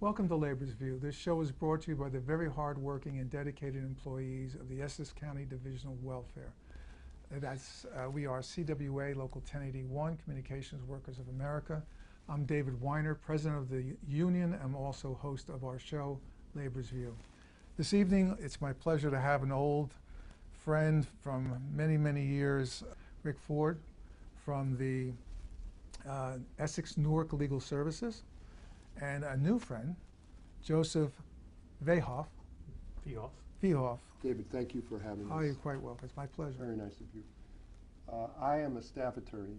Welcome to Labor's View. This show is brought to you by the very hardworking and dedicated employees of the Essex County Division of Welfare. We are CWA Local 1081, Communications Workers of America. I'm David Weiner, President of the union. I'm also host of our show, Labor's View. This evening, it's my pleasure to have an old friend from many, many years, Rick Foard, from the Essex Newark Legal Services, and a new friend, Joseph Veehoff. Veehoff. David, thank you for having us. Oh, you're quite welcome. It's my pleasure. Very nice of you. I am a staff attorney,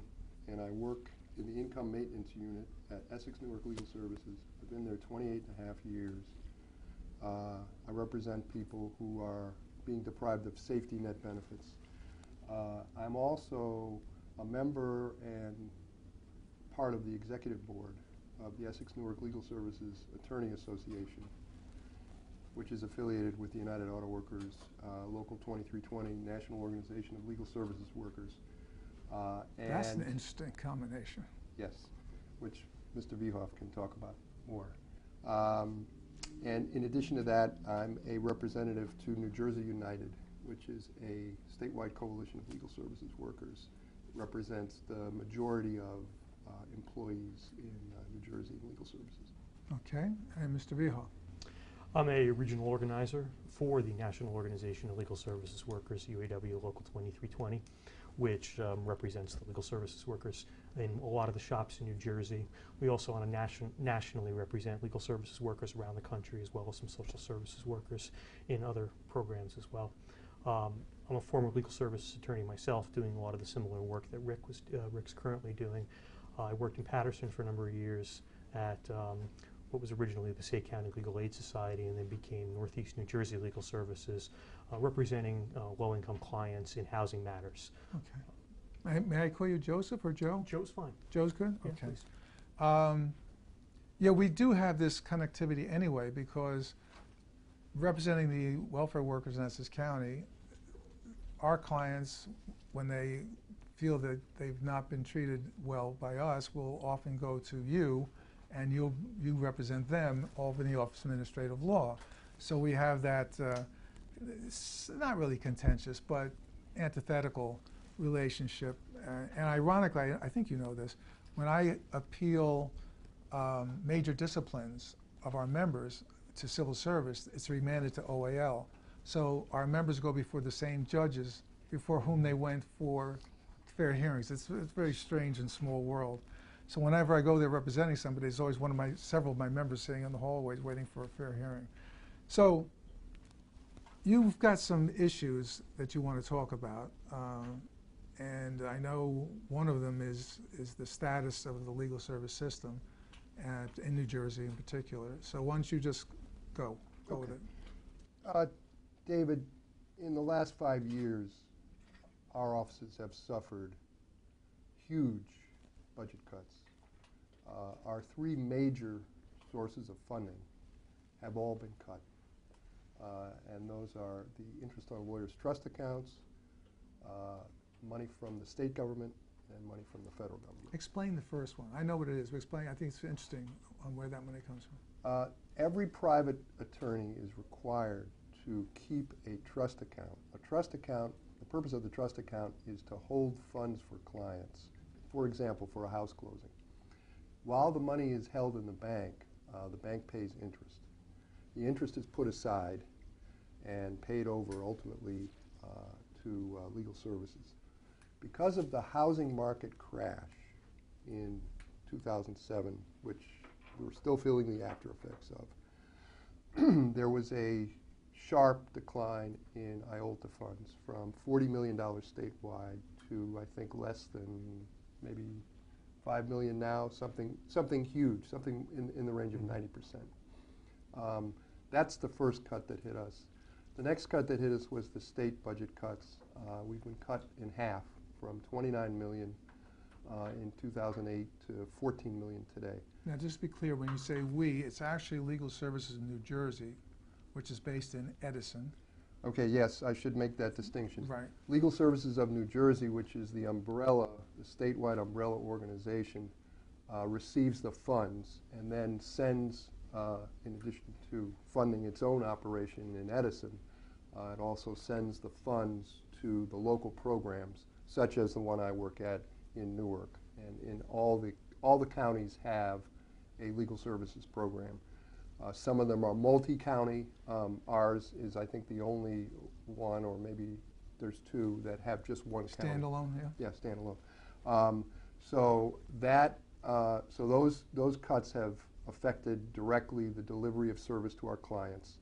and I work in the income maintenance unit at Essex Newark Legal Services. I've been there 28 and a half years. I represent people who are being deprived of safety net benefits. I'm also a member and part of the executive board of the Essex Newark Legal Services Attorney Association, which is affiliated with the United Auto Workers, Local 2320, National Organization of Legal Services Workers. That's an interesting combination. Yes, which Mr. Veehoff can talk about more. And in addition to that, I'm a representative to New Jersey United, which is a statewide coalition of legal services workers. It represents the majority of employees in New Jersey Legal Services. Okay, and Mr. Veehoff. I'm a regional organizer for the National Organization of Legal Services Workers, UAW Local 2320, which represents the legal services workers in a lot of the shops in New Jersey. We also on a nationally represent legal services workers around the country, as well as some social services workers in other programs as well. I'm a former legal services attorney myself, doing a lot of the similar work that Rick's currently doing. I worked in Patterson for a number of years at what was originally the State County Legal Aid Society, and then became Northeast New Jersey Legal Services, representing low-income clients in housing matters. Okay. May I call you Joseph or Joe? Joe's fine. Joe's good? Yeah, okay. Please. Yeah, we do have this connectivity anyway, because representing the welfare workers in Essex County, our clients, when they feel that they've not been treated well by us, will often go to you, and you represent them, Albany Office of Administrative Law. So we have that, it's not really contentious, but antithetical relationship. And ironically, I think you know this, when I appeal major disciplines of our members to civil service, it's remanded to OAL. So our members go before the same judges before whom they went for fair hearings. It's a very strange and small world. So whenever I go there representing somebody, there's always several of my members sitting in the hallways waiting for a fair hearing. So you've got some issues that you want to talk about, and I know one of them is the status of the legal service system in New Jersey in particular. So why don't you just go with it. David, in the last 5 years, our offices have suffered huge budget cuts. Our three major sources of funding have all been cut. And those are the interest on lawyers' trust accounts, money from the state government, and money from the federal government. Explain the first one. I know what it is, but explain. I think it's interesting on where that money comes from. Every private attorney is required to keep a trust account. A trust account, the purpose of the trust account is to hold funds for clients. For example, for a house closing. While the money is held in the bank pays interest. The interest is put aside and paid over ultimately to legal services. Because of the housing market crash in 2007, which we're still feeling the after effects of, there was a sharp decline in IOLTA funds from $40 million statewide to, I think, less than maybe $5 million now, something huge, something in the range of 90%. That's the first cut that hit us. The next cut that hit us was the state budget cuts. We've been cut in half from $29 million in 2008 to $14 million today. Now, just to be clear, when you say we, it's actually Legal Services in New Jersey, which is based in Edison. Okay, yes, I should make that distinction. Right. Legal Services of New Jersey, which is the umbrella, the statewide umbrella organization, receives the funds and then sends in addition to funding its own operation in Edison, it also sends the funds to the local programs, such as the one I work at in Newark. And in all the counties have a legal services program. Some of them are multi-county. Ours is, I think, the only one, or maybe there's two, that have just one county. Standalone, yeah? Yeah, standalone. So those cuts have affected directly the delivery of service to our clients.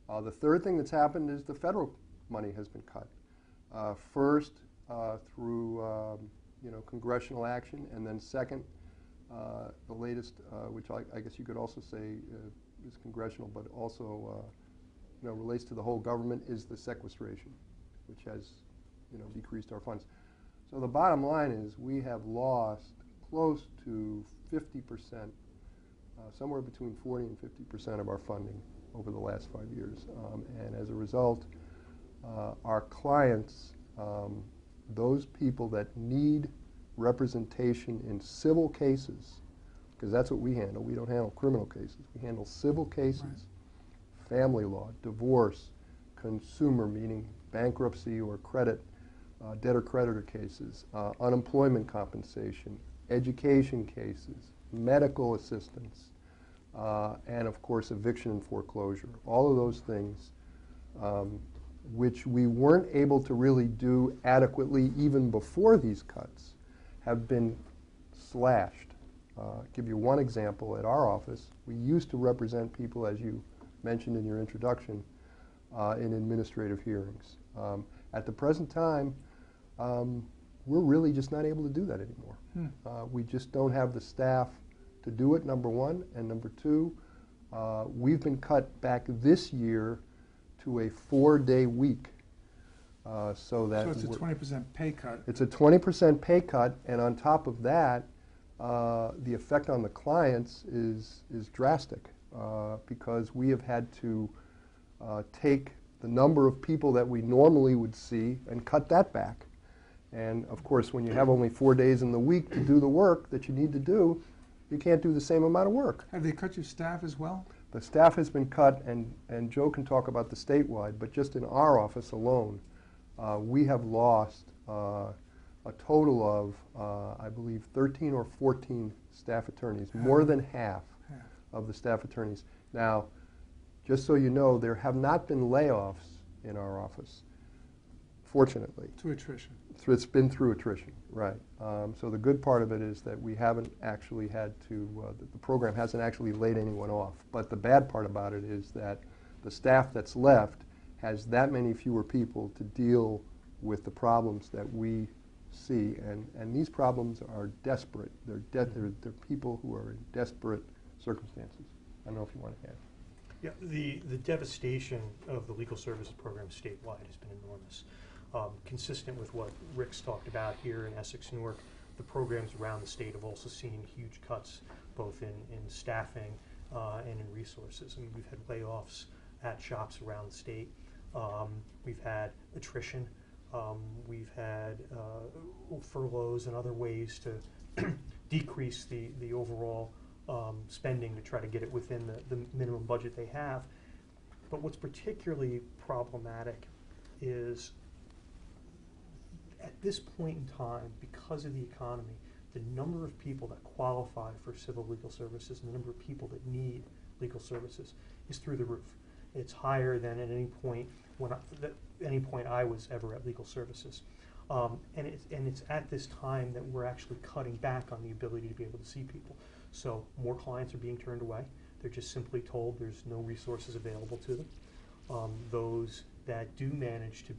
The third thing that's happened is the federal money has been cut. First, through congressional action, and then second, the latest, which I guess you could also say is congressional, but also relates to the whole government, is the sequestration, which has decreased our funds. So the bottom line is we have lost close to 50%, somewhere between 40 and 50% of our funding over the last 5 years. And as a result, our clients, those people that need representation in civil cases, because that's what we handle. We don't handle criminal cases. We handle civil cases, right. Family law, divorce, consumer, meaning bankruptcy or credit, debtor-creditor cases, unemployment compensation, education cases, medical assistance, and of course eviction and foreclosure. All of those things which we weren't able to really do adequately even before these cuts have been slashed. Give you one example. At our office, we used to represent people, as you mentioned in your introduction, in administrative hearings. At the present time, we're really just not able to do that anymore. We just don't have the staff to do it, number one, and number two, we've been cut back this year to a 4-day week. So it's a 20% pay cut. It's a 20% pay cut, and on top of that, the effect on the clients is drastic because we have had to take the number of people that we normally would see and cut that back. And of course, when you have only 4 days in the week to do the work that you need to do, you can't do the same amount of work. Have they cut your staff as well? The staff has been cut, and Joe can talk about the statewide, but just in our office alone, we have lost a total of, I believe, 13 or 14 staff attorneys, more than half of the staff attorneys. Now, just so you know, there have not been layoffs in our office, fortunately. Through attrition. It's been through attrition, right. So the good part of it is that we haven't actually had to, the program hasn't actually laid anyone off. But the bad part about it is that the staff that's left has that many fewer people to deal with the problems that we see. And these problems are desperate. They're people who are in desperate circumstances. I don't know if you want to add. Yeah, the devastation of the legal services program statewide has been enormous. Consistent with what Rick's talked about here in Essex, Newark, the programs around the state have also seen huge cuts, both in staffing and in resources. I mean, we've had layoffs at shops around the state. We've had attrition. We've had furloughs and other ways to decrease the overall spending to try to get it within the minimum budget they have. But what's particularly problematic is at this point in time, because of the economy, the number of people that qualify for civil legal services and the number of people that need legal services is through the roof. It's higher than at any point I was ever at legal services. And it's at this time that we're actually cutting back on the ability to be able to see people. So more clients are being turned away. They're just simply told there's no resources available to them. Those that do manage to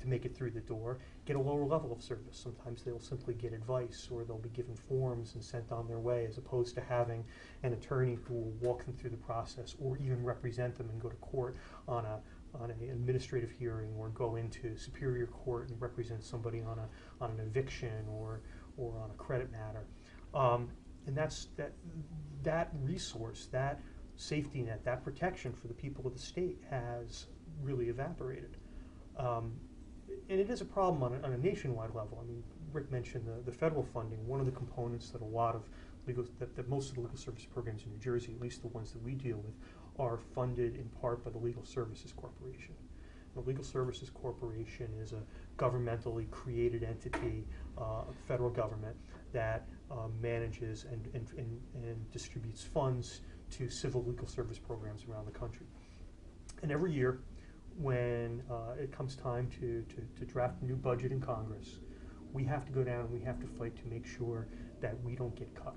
make it through the door get a lower level of service. Sometimes they'll simply get advice, or they'll be given forms and sent on their way, as opposed to having an attorney who will walk them through the process, or even represent them and go to court on an administrative hearing, or go into superior court and represent somebody on an eviction or on a credit matter. And that resource, that safety net, that protection for the people of the state has really evaporated. And it is a problem on a nationwide level. I mean, Rick mentioned the federal funding. One of the components that a lot of that most of the legal service programs in New Jersey, at least the ones that we deal with, are funded in part by the Legal Services Corporation. The Legal Services Corporation is a governmentally created entity, federal government, that manages and distributes funds to civil legal service programs around the country. And every year, when it comes time to draft a new budget in Congress, we have to go down and we have to fight to make sure that we don't get cut.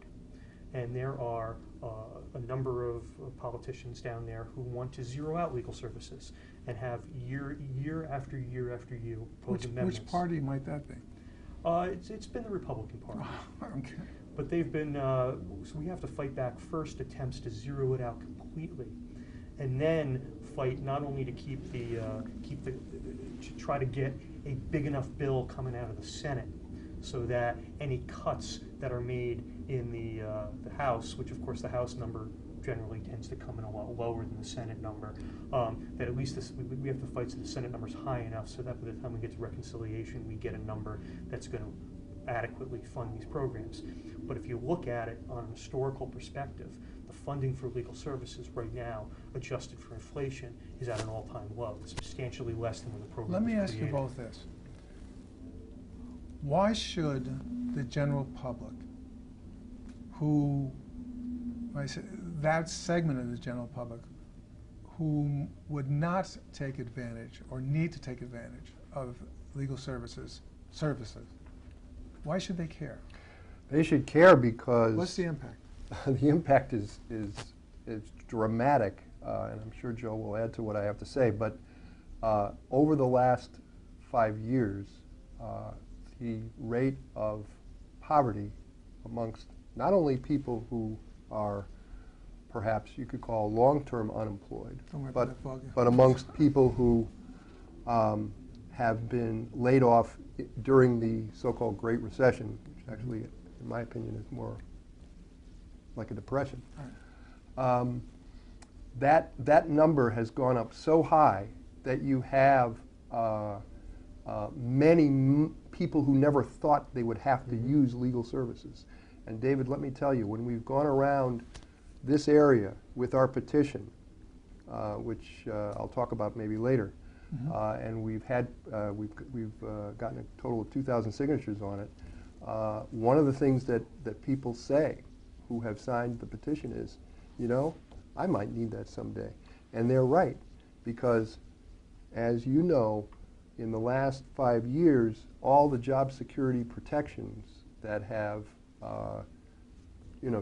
And there are a number of politicians down there who want to zero out legal services and have year after year after year propose amendments. Which party might that be? It's been the Republican Party. Okay. But they've been, so we have to fight back first attempts to zero it out completely, and then fight not only to to try to get a big enough bill coming out of the Senate, so that any cuts that are made in the House, which of course the House number generally tends to come in a lot lower than the Senate number, that at least we have to fight so the Senate number's high enough so that by the time we get to reconciliation, we get a number that's going to adequately fund these programs. But if you look at it on a historical perspective, the funding for legal services right now, adjusted for inflation, is at an all-time low. It's substantially less than when the program Let was me ask you created. both this. Why should the general public, who, I say, that segment of the general public, who would not take advantage or need to take advantage of legal services, why should they care? They should care because What's the impact? the impact is dramatic, and I'm sure Joe will add to what I have to say, but over the last 5 years, the rate of poverty amongst not only people who are perhaps you could call long-term unemployed, Don't worry about that bug. but amongst people who have been laid off during the so-called Great Recession, which actually, in my opinion, is more like a depression. Right. That number has gone up so high that you have many people who never thought they would have to use legal services. And David, let me tell you, when we've gone around this area with our petition, which I'll talk about maybe later, and we've gotten a total of 2,000 signatures on it. One of the things that people say who have signed the petition is, you know, I might need that someday. And they're right, because as you know, in the last 5 years, all the job security protections that have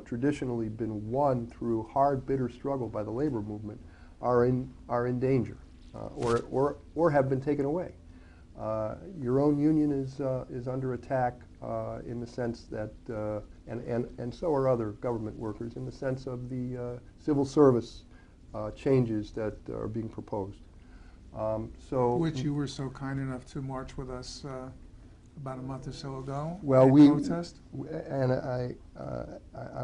traditionally been won through hard, bitter struggle by the labor movement are in danger, or have been taken away. Your own union is under attack in the sense that, and so are other government workers, in the sense of the civil service changes that are being proposed. Which you were so kind enough to march with us about a month or so ago. Well, protest. And I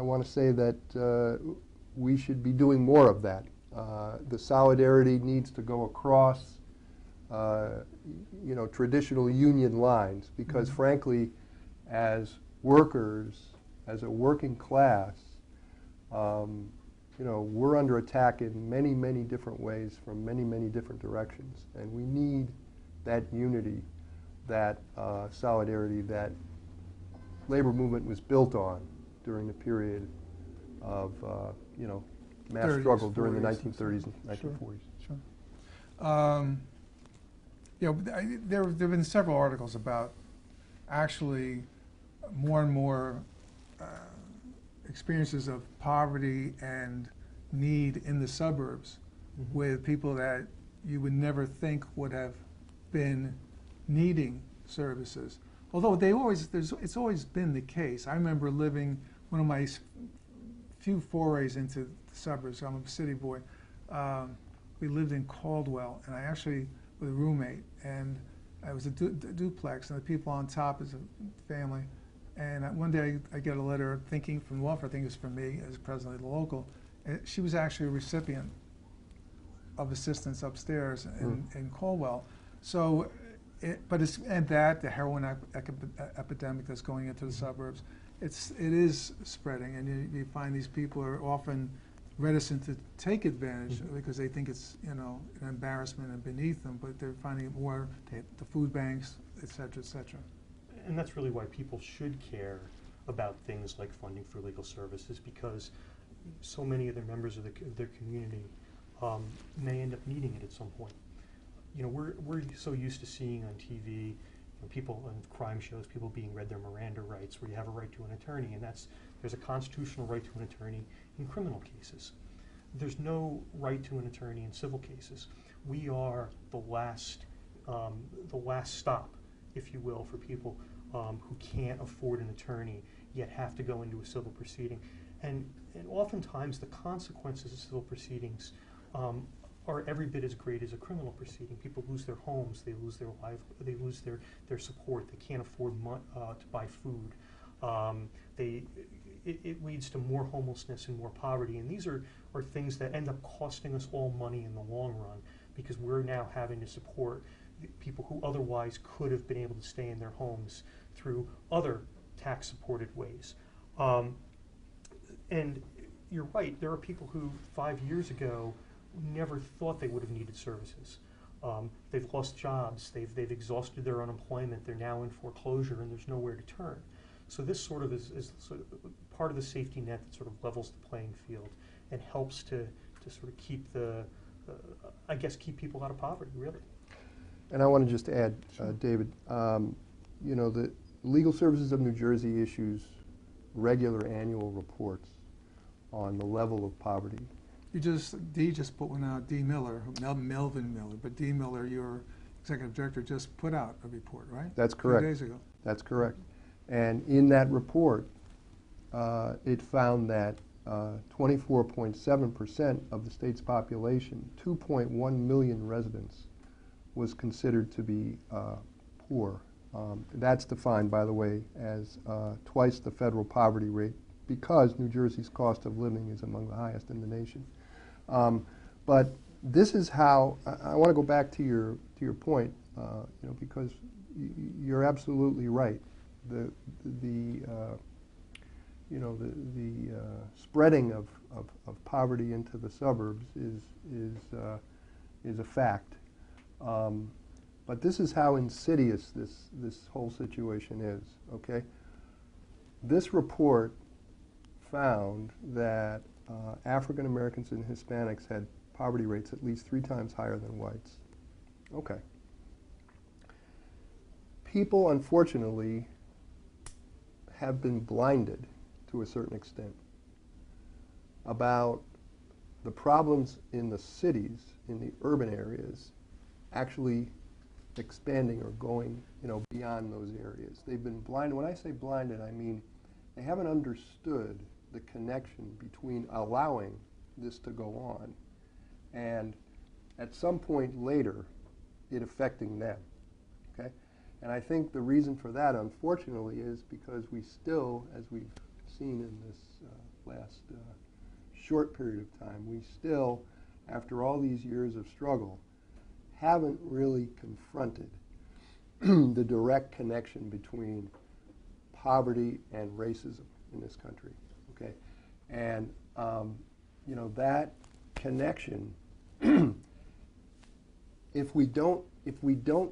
want to say that we should be doing more of that. The solidarity needs to go across, traditional union lines, because frankly, as workers, as a working class, we're under attack in many, many different ways from many, many different directions, and we need that unity, that solidarity that labor movement was built on during the period of mass 30s, struggle during the 40s, 1930s and 1940s. Sure. There have been several articles about actually more and more experiences of poverty and need in the suburbs with people that you would never think would have been needing services. Although it's always been the case. I remember living, one of my few forays into the suburbs, I'm a city boy, we lived in Caldwell, and I actually, with a roommate, and it was a duplex, and the people on top is a family. And one day I get a letter thinking from the welfare, I think it was from me as president of the local. And she was actually a recipient of assistance upstairs in Caldwell. So, the heroin epidemic that's going into the suburbs. it is spreading, and you find these people are often reticent to take advantage because they think it's, you know, an embarrassment and beneath them, but they're finding it more the food banks, et cetera, et cetera. And that's really why people should care about things like funding for legal services, because so many of their members of their community may end up needing it at some point. You know, we're so used to seeing on TV, you know, people on crime shows, people being read their Miranda rights, where you have a right to an attorney, and there's a constitutional right to an attorney in criminal cases. There's no right to an attorney in civil cases. We are the last stop, if you will, for people who can't afford an attorney yet have to go into a civil proceeding. And oftentimes the consequences of civil proceedings are every bit as great as a criminal proceeding. People lose their homes, they lose their life, they lose their support, they can't afford to buy food. It leads to more homelessness and more poverty, and these are things that end up costing us all money in the long run, because we're now having to support people who otherwise could have been able to stay in their homes through other tax-supported ways. And you're right, there are people who 5 years ago never thought they would have needed services. They've lost jobs, they've exhausted their unemployment, they're now in foreclosure, and there's nowhere to turn. So this sort of is sort of part of the safety net that sort of levels the playing field and helps to sort of keep I guess keep people out of poverty, really. And I want to just add, David, you know, the Legal Services of New Jersey issues regular annual reports on the level of poverty. Dee just put one out, Dee Miller, Melvin Miller, but Dee Miller, your executive director, just put out a report, right? That's correct. 2 days ago. That's correct. And in that report, it found that 24.7% of the state's population, 2.1 million residents, was considered to be poor. That's defined, by the way, as twice the federal poverty rate, because New Jersey's cost of living is among the highest in the nation. But this is how I want to go back to your point, you know, because you're absolutely right. The spreading of poverty into the suburbs is a fact. But this is how insidious this whole situation is. Okay, this report found that African Americans and Hispanics had poverty rates at least 3 times higher than whites. Okay. People, unfortunately, have been blinded to a certain extent about the problems in the cities, in the urban areas, actually expanding or going, you know, beyond those areas. They've been blinded. When I say blinded, I mean they haven't understood the connection between allowing this to go on and at some point later it affecting them. Okay? And I think the reason for that, unfortunately, is because we still, as we've seen in this last short period of time, we still, after all these years of struggle, haven't really confronted the direct connection between poverty and racism in this country. Okay, and you know, that connection, if we don't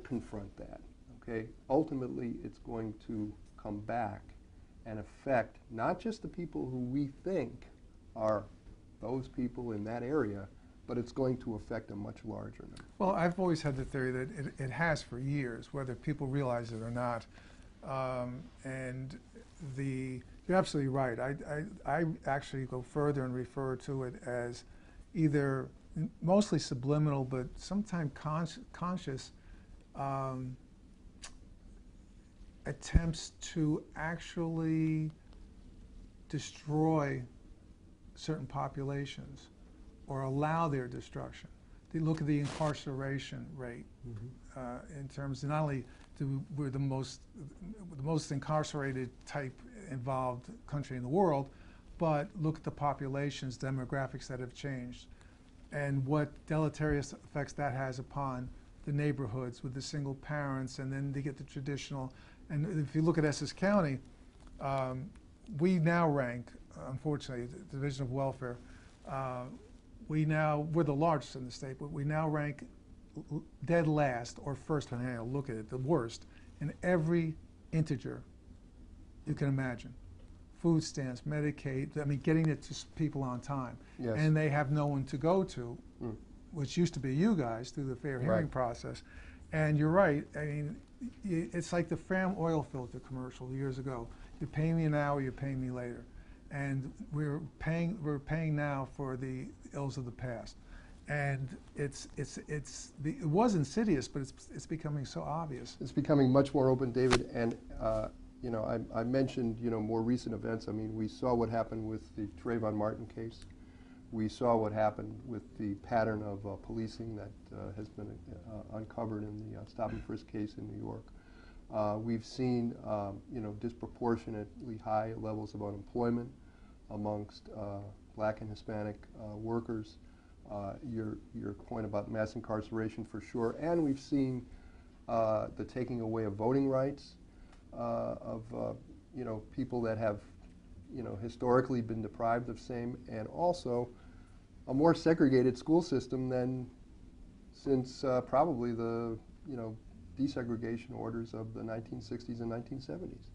confront that, okay, ultimately it's going to come back and affect not just the people who we think are those people in that area, but it's going to affect a much larger number. Well, I've always had the theory that it has for years, whether people realize it or not. And you're absolutely right. I actually go further and refer to it as either mostly subliminal, but sometimes conscious attempts to actually destroy certain populations or allow their destruction. They look at the incarceration rate in terms of not only we're the most incarcerated type involved country in the world, but look at the populations, demographics that have changed, and what deleterious effects that has upon the neighborhoods with the single parents, and then they get the traditional. And if you look at Essex County, we now rank, unfortunately, the Division of Welfare, we're the largest in the state, but we now rank dead last or first, depending on how you look at it, the worst in every integer you can imagine. Food stamps, Medicaid, I mean, getting it to people on time. Yes. And they have no one to go to, which used to be you guys through the fair hearing Right. process. And you're right, I mean, it's like the Fram oil filter commercial years ago. You pay me now or you pay me later. And we're paying now for the ills of the past. And it was insidious, but it's becoming so obvious. It's becoming much more open, David, and you know, I mentioned, you know, more recent events. I mean, we saw what happened with the Trayvon Martin case. We saw what happened with the pattern of policing that has been uncovered in the stop and frisk case in New York. We've seen, you know, disproportionately high levels of unemployment amongst Black and Hispanic workers. Your point about mass incarceration, for sure, and we've seen the taking away of voting rights of you know, people that have, you know, historically been deprived of same, and also a more segregated school system than since probably the, you know, desegregation orders of the 1960s and 1970s.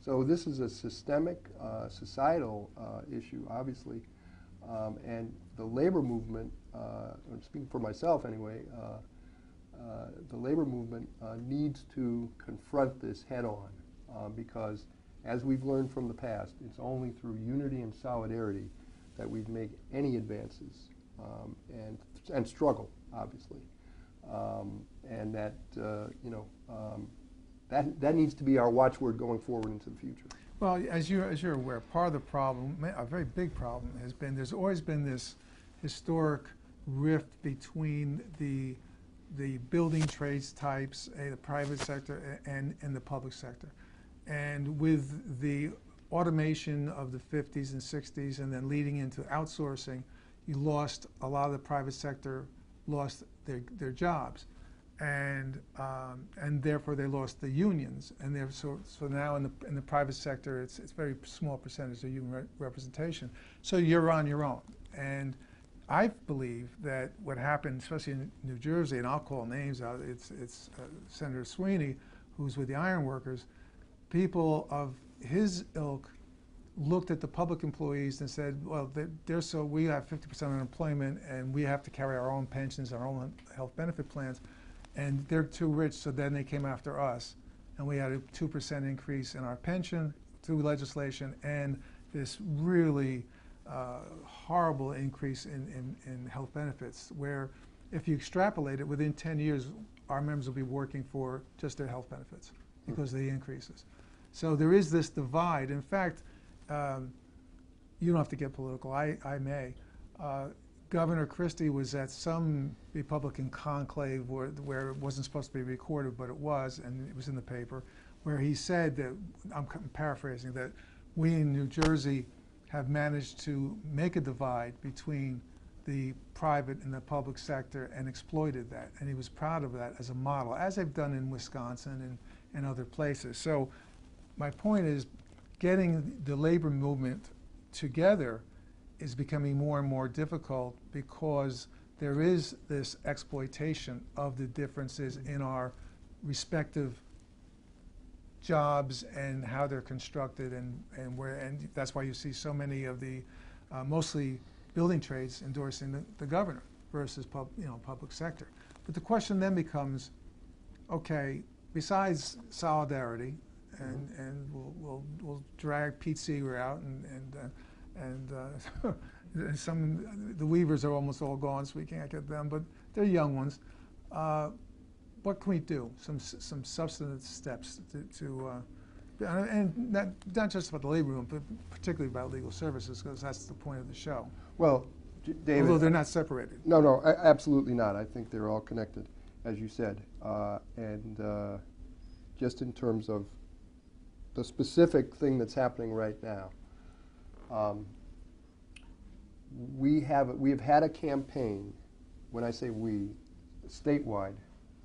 So this is a systemic societal issue, obviously, and the labor movement, I'm speaking for myself anyway, the labor movement needs to confront this head on, because as we've learned from the past, it's only through unity and solidarity that we make any advances, and struggle, obviously, and that you know, that needs to be our watchword going forward into the future. Well, as you're aware, part of the problem, a very big problem, has been there's always been this historic rift between the building trades types, the private sector, and the public sector. And with the automation of the 50s and 60s and then leading into outsourcing, you lost a lot of the private sector, lost their jobs. And therefore they lost the unions, and so now in the private sector it's very small percentage of union representation. So you're on your own, and I believe that what happened, especially in New Jersey, and I'll call names out. It's Senator Sweeney, who's with the iron workers. People of his ilk looked at the public employees and said, well, we have 50% unemployment, and we have to carry our own pensions, our own health benefit plans. And they're too rich, so then they came after us. And we had a 2% increase in our pension through legislation, and this really horrible increase in health benefits, where if you extrapolate it, within 10 years, our members will be working for just their health benefits because of the increases. So there is this divide. In fact, you don't have to get political, I may. Governor Christie was at some Republican conclave where it wasn't supposed to be recorded, but it was, and it was in the paper, where he said that, I'm paraphrasing, that we in New Jersey have managed to make a divide between the private and the public sector and exploited that. And he was proud of that as a model, as they've done in Wisconsin and other places. So my point is, getting the labor movement together is becoming more and more difficult because there is this exploitation of the differences in our respective jobs and how they're constructed, and that's why you see so many of the mostly building trades endorsing the governor versus public sector. But the question then becomes, okay, besides solidarity, and we'll drag Pete Seeger out and the Weavers are almost all gone, so we can't get them, but they're young ones. What can we do? Some substantive steps and not just about the labor movement, but particularly about legal services, because that's the point of the show. Well, David, although they're not separated. No, absolutely not. I think they're all connected, as you said, and just in terms of the specific thing that's happening right now. We have had a campaign, when I say we, statewide,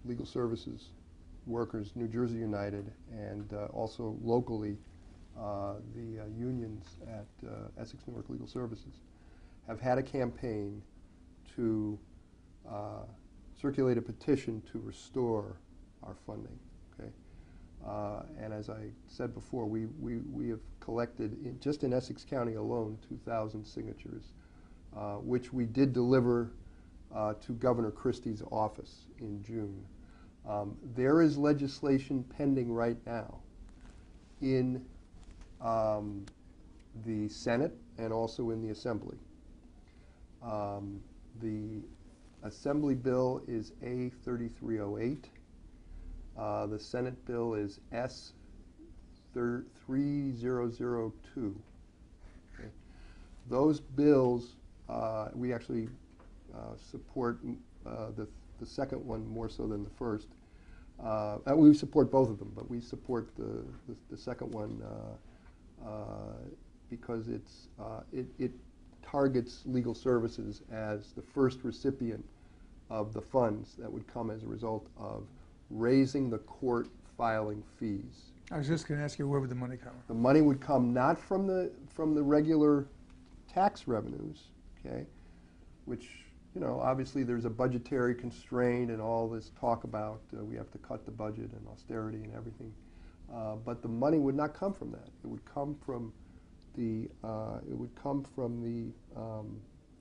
legal services workers, New Jersey United, and also locally, the unions at Essex Newark Legal Services have had a campaign to circulate a petition to restore our funding. Okay, and as I said before, we have collected just in Essex County alone 2,000 signatures, which we did deliver to Governor Christie's office in June. There is legislation pending right now in the Senate and also in the Assembly. The Assembly bill is A3308. The Senate bill is S3002. Okay. Those bills, we actually support the second one more so than the first. We support both of them, but we support the second one because it targets legal services as the first recipient of the funds that would come as a result of raising the court filing fees. I was just going to ask you, where would the money come? The money would come not from the regular tax revenues, okay, which, you know, obviously there's a budgetary constraint and all this talk about we have to cut the budget and austerity and everything, but the money would not come from that. It would come from the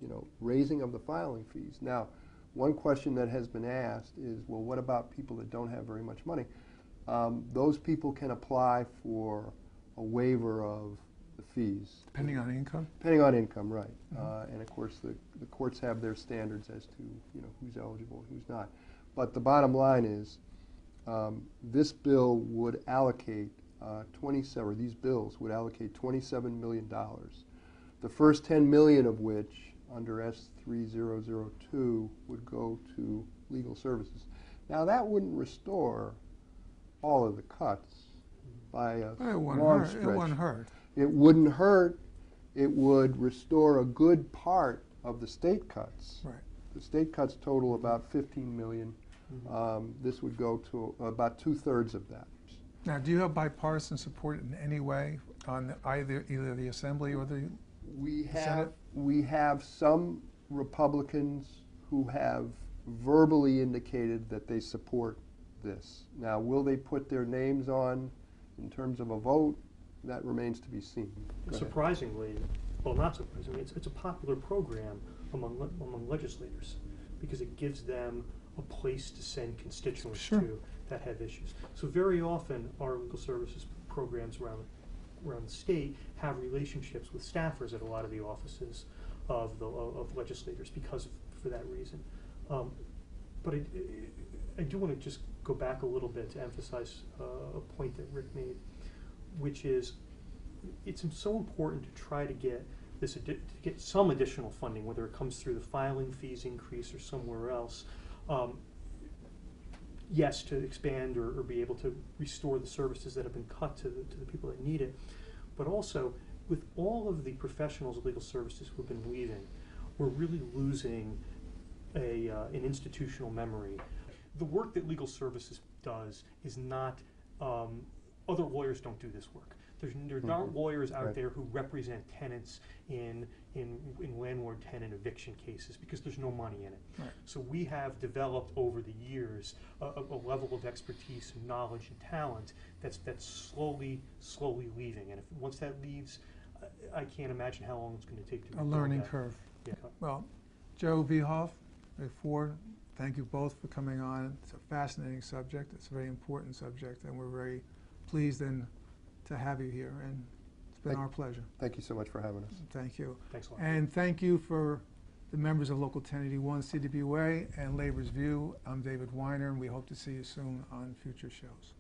you know, raising of the filing fees. Now, one question that has been asked is, well, what about people that don't have very much money? Those people can apply for a waiver of the fees. Depending on income? Depending on income, right. Mm-hmm. And of course, the courts have their standards as to, you know, who's eligible and who's not. But the bottom line is, this bill would allocate these bills would allocate $27 million. The first $10 million of which, under S3002, would go to legal services. Now, that wouldn't restore all of the cuts by a long stretch. It wouldn't hurt. It wouldn't hurt. It would restore a good part of the state cuts. Right. The state cuts total about $15 million. Mm-hmm. This would go to about 2/3 of that. Now, do you have bipartisan support in any way on either the Assembly or the Senate? We have some Republicans who have verbally indicated that they support this. Now, will they put their names on in terms of a vote? That remains to be seen. Surprisingly, well, not surprisingly, it's a popular program among legislators because it gives them a place to send constituents Sure. to that have issues. So very often our legal services programs around the state have relationships with staffers at a lot of the offices of legislators for that reason. But I do want to just go back a little bit to emphasize a point that Rick made, which is it's so important to try to get some additional funding, whether it comes through the filing fees increase or somewhere else. Yes, to expand or be able to restore the services that have been cut to the people that need it, but also with all of the professionals of legal services who have been leaving, we're really losing an institutional memory. The work that legal services does is not, other lawyers don't do this work. There aren't lawyers out there who represent tenants in landlord-tenant eviction cases because there's no money in it. Right. So we have developed over the years a level of expertise and knowledge and talent that's slowly leaving. And once that leaves, I can't imagine how long it's going to take to A learning curve. Yeah. Well, Joe Veehoff, Foard, thank you both for coming on. It's a fascinating subject. It's a very important subject, and we're very pleased to have you here, and it's been our pleasure. Thank you so much for having us. Thank you. Thanks a lot. And thank you for the members of Local 1081 CWA and Labor's View. I'm David Weiner, and we hope to see you soon on future shows.